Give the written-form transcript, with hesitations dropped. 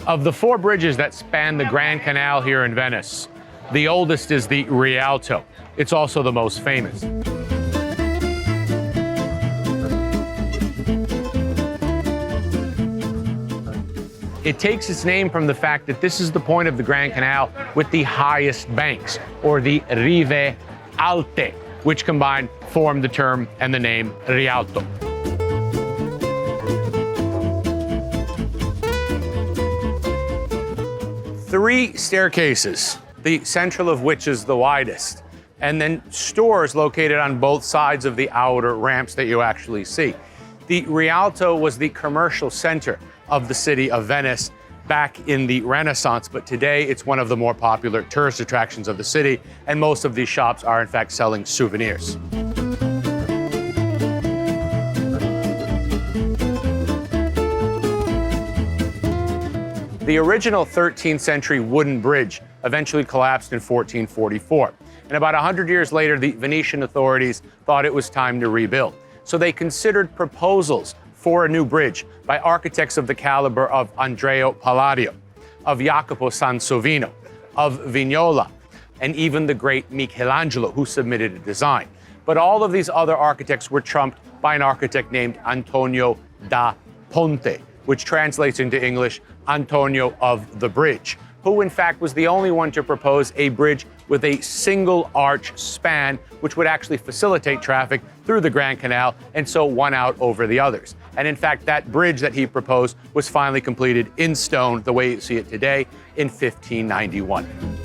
Of the four bridges that span the Grand Canal here in Venice, the oldest is the Rialto. It's also the most famous. It takes its name from the fact that this is the point of the Grand Canal with the highest banks, or the rive alte, which combined form the term and the name Rialto. Three staircases, the central of which is the widest, and then stores located on both sides of the outer ramps that you actually see. The Rialto was the commercial center of the city of Venice back in the Renaissance, but today it's one of the more popular tourist attractions of the city, and most of these shops are in fact selling souvenirs. The original 13th century wooden bridge eventually collapsed in 1444. And about 100 years later, the Venetian authorities thought it was time to rebuild. So they considered proposals for a new bridge by architects of the caliber of Andrea Palladio, of Jacopo Sansovino, of Vignola, and even the great Michelangelo, who submitted a design. But all of these other architects were trumped by an architect named Antonio da Ponte, which translates into English, Antonio of the Bridge, who in fact was the only one to propose a bridge with a single arch span, which would actually facilitate traffic through the Grand Canal and so won out over the others. And in fact, that bridge that he proposed was finally completed in stone, the way you see it today, in 1591.